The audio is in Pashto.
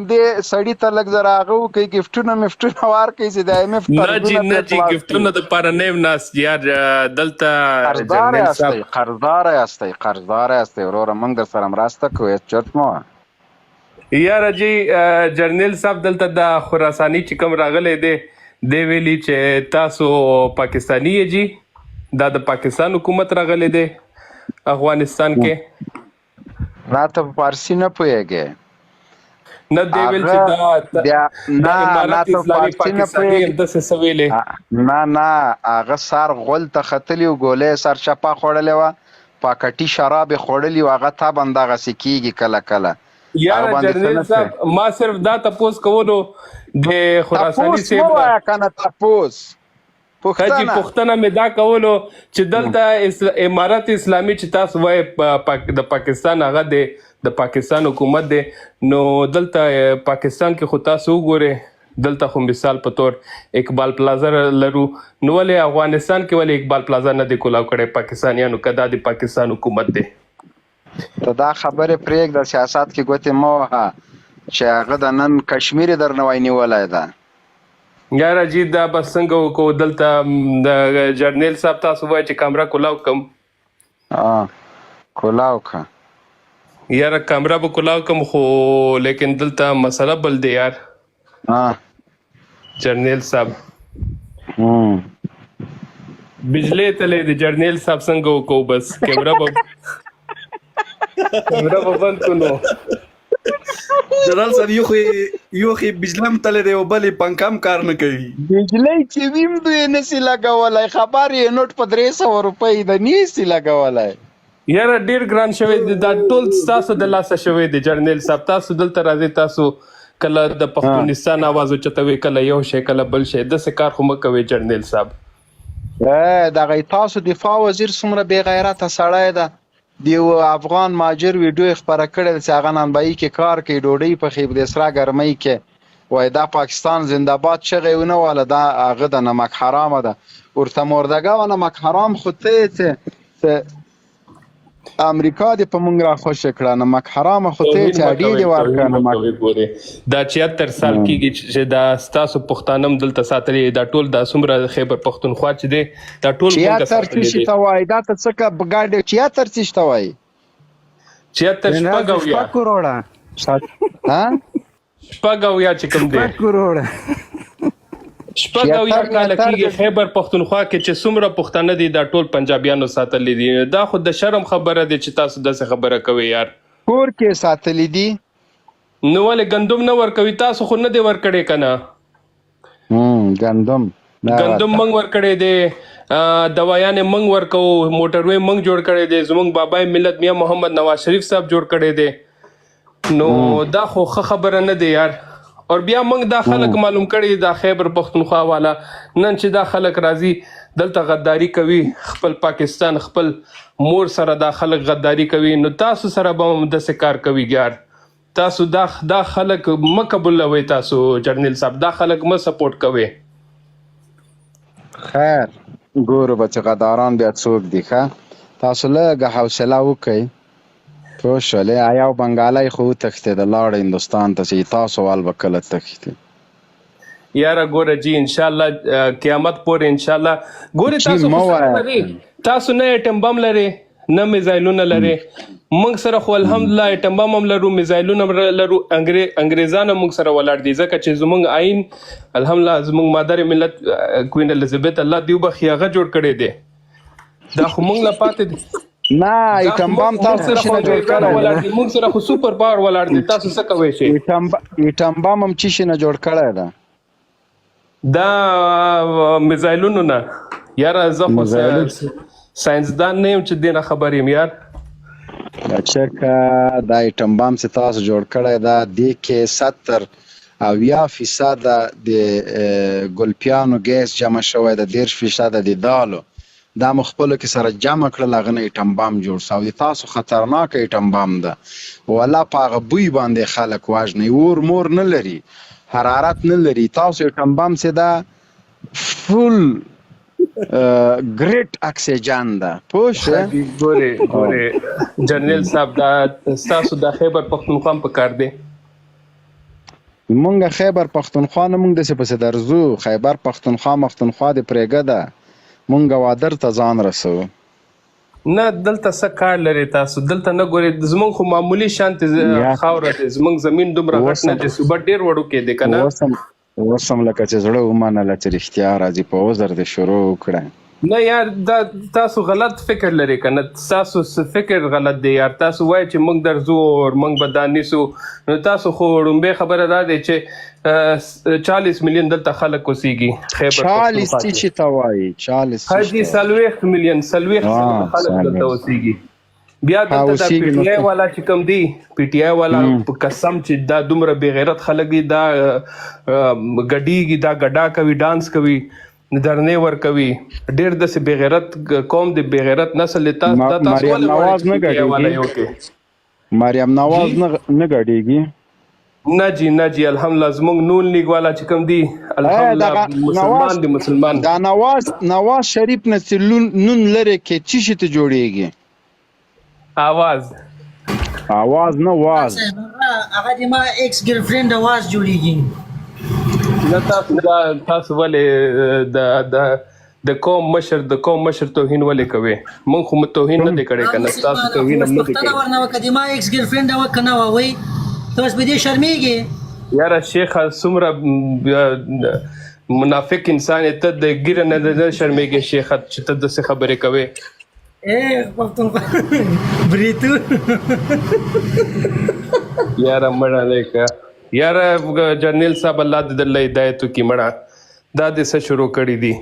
دې سړی ته لږ زر هغه وکړي ګفټونه مفټونه ورکړي چې د IMF نه جی نه جی ګفټونه دپاره نه یم ناست یار دلته قرضدار یاستئ وروره موږ در سره مرسته کوو هېڅ چرت مه وایه یاره جی جرنیل صاحب دلته د خراساني چې کوم راغلی دی ویلي چې تاسو پاکستاني یې جی دا د پاکستان حکومت راغلی دی افغانستان کې راته په فارسي نه پوهېږې نه دی ویل چې دا امارت اسلامي پاکستاني همداسې څه ویلې نه هغه سر غول ته ختلي و ګولۍ سر چپه خوړلې وه پاکټي شراب یې خوړلي و هغه تبن دغسې کېږي کله کله یاره جرنیل صاحب ما صرف دا تپوس کولو د خراساني صاحب مه وایه که نه تپوس پوښتنه مې دا کولو چې دلته امارت اسلامي چې تاسو وایي د پاکستان هغه دی د پاکستان حکومت دی نو دلته پاکستان کې خو تاسو وګورئ دلته خو مثال په طور اقبال پلازا لرو نو ولې افغانستان کې ولې اقبال پلازا نه دی کولاو کړی پاکستانیانو که دا د پاکستان حکومت دی ته دا خبرې پرېږده سیاست کې ګوتې مه وهه چې هغه د نن کشمیر یې درنه وای نیولی ده یاره جی دا به څنګه وکړو دلته د جرنیل صاحب تاسو وایي چې کامره کولاو کړم کولاو که یاره کامره به کولاو کړم خو لیکن دلته مسله بل دی یار جرنیل صاحب بجلی تللی دی جرنیل صاحب څنګه وکړو بس کیمره به بند کړو جنرال صاحب یو خو بجلی هم تللی دی او بل یې پنکه هم کار نه کوي بجلی چې ویم دوی نسي لګولی خبر یې نوټ په 300 روپۍ ده نیسي لګولی یاره ډیر ګران شوی دی دا ټول ستاسو د لاسه شوی دی جرنیل صاحب تاسو دلته راځئ تاسو کله د پښتونستان آواز اوچتوئ کله یو شی کله بل شی داسې کار خو مه کوئ جرنیل صاحب دغه تاسو دفاع وزیر څومره بې غیرته سړی ده د یو افغان ماجر ویډیو یې خپره کړې ده چې هغه نانبایي کې کار کوي ډوډۍ پخوي په دې سره ګرمۍ کې وایي دا پاکستان زنده‌باد چغې یې ونه واله دا هغه د نمک حرامه ده ورته مردګه و نمک حرام خو ته یې چې امریکا دې په موږ راخوشې کړه نمک حرامه خو ته یې چې اډې دې ورکړه نمک دا 76 سال کېږي چې دا ستاسو پښتانه هم دلته ساتلي دا ټول دا څومره خیبر پښتونخوا چې دی دا ټول 76 څه ته وایي دا ته څه که ګاډې 76 څه ته وایي 76 شپږ کروڑه شپږ اویا چې کوم دی شپږ اویا کاله کېږي خیبر پښتونخوا کې چې څومره پښتانه دي دا ټول پنجابیانو ساتلي دي دا خو د شرم خبره دی چې تاسو داسې خبره کوئ یار کور کې ساتلي دي نو ولې ګندم نه ورکوي تاسو خو نه دی ورکړی که نه ګندم موږ ورکړی دی دوايانې موږ ورکو موټروی موږ جوړ کړی دی زموږ بابای ملت میاں محمد نواز شریف صاحب جوړ کړی دی نو دا خو ښه خبره نه دی یار اور بیا موږ دا خلک معلوم کړي دا خیبر پښتونخوا والا نن چې دا خلک راځي دلته غداری کوي خپل پاکستان خپل مور سره دا خلک غداری کوي نو تاسو سره به هم داسې کار کوي یار تاسو دا خلک مه قبولوئ تاسو جرنیل صاحب دا خلک مه سپورټ کوئ خیر ګورو به چې غداران بیا څوک دي ښه تاسو لږه حوصله وکئ پوه شولې یو بنګالی خو وتښتېده لاړه هندوستان ته چې تاسو وال به کله تښتي یاره ګوره جی انشاءالله قیامت پورې انشاءالله ګورې تاسو نه ایټم بم لرئ نه میزایلونه لرئ موږ سره خو الحمدلله ایټم بم هم لرو میزایلونه هم لرو انګریزان هم موږ سره ولاړ دي ځکه چې زموږ آئین الحمدلله زموږ مادر ملت کوین الیزابت الله دې وبخي هغه جوړ کړی دی دا خو موږ له پاتې دی نه ایټم بم تاسو څه نه جوړ کړی موږ سره خو سوپر پاور ولاړ دي تاسو څه کوئ شئ ایټم بم هم څه شي نه جوړ کړی ده دا میزایلونو نه یاره زه خو ساینسدان نه یم چې دې نه خبر یم یار چېرته دا ایټم بم چې تاسو جوړ کړی ده دې کې 70% د ګلپیانو ګیس جمع شوی ده 10% د دالو دا مو خپلو کې سره جمع کړل هغه نه ایټم بم جوړ سو د تاسو خطرناکه ایټم بم ده ولا په هغه بوی باندې خلک واژني اور مور نه لري حرارت نه لري تاسو ایټم بم چې دا فول ګریټ اکسیجن ده پوه شوې ګورې جرنیل صاحب دا ستاسو د خیبر پښتونخوا په کار دی مونږ خیبر پښتونخوا نه مونږ داسې پسې درځو. خیبر پښتونخوا د پرېږه ده، مونږ وادر ته ځان رسو. نه دلته څه کار لري تاسو؟ دلته نه ګورئ، زمونږ خو معمولی شانتې خاوره دی، زمونږ زمین دومره غټ نه دی، صوبه ډېر وړوکی دی که نه. اوس هم لکه چې زړه ومنله چې رښتیا راځي په عذر دې شروع وکړه. نه یار دا تاسو غلط فکر لري که نه، تاسو فکر غلط دی یار. تاسو وایي چې موږ درځو او موږ به دا نیسو، نو تاسو خو ړومبۍ خبره دا دی چې 40 میلیون دلته خلک اوسېږي خیبر پښتونخوا کې. 40 چې ته وایي 40 حاجي 40 میلیون 40 خلک دلته اوسېږي. بیا دلته دا پی ټی آی والا چې کوم دی، پی ټی آی والا په قسم چې دا دومره بې غیرت خلک دي، دا ګډېږي، دا ګډا کوي، ډانس کوي، درنې ورکوي، ډېر داسې بې غیرت قوم دی، بې غیرت نسل دی. مریم نواز نه ګډېږي، مریم نواز نه ګډېږي. نه جی نه جی الحمدلله زمونږ نون لیگ والا چې کوم دی الحمدلله مسلمان دی، مسلمان. دا نواز شریف نه چې نون لري کې څه شي ته جوړېږي؟ आवाज نه واز هغه د ما ایکس ګرل فرند आवाज جوړیږي. نه تاسو ولې د قوم مشر توهین ولې کوي؟ مونږ خو توهین نه دی کړی کنه، تاسو توهین هم نه دی کړی. ورنه وکړه ما ایکس ګرل فرند او کنه وای تاسو به دې شرمېږي یاره شیخ څومره منافق انسان ته د ګیره نه شرمېږي شیخ چې ته داسې خبرې کوي. بریتو یاره مړه لیکه یاره جرنیل صاحب الله دې دله هدایت وکړي. مړه دا دې څه شروع کړي دي؟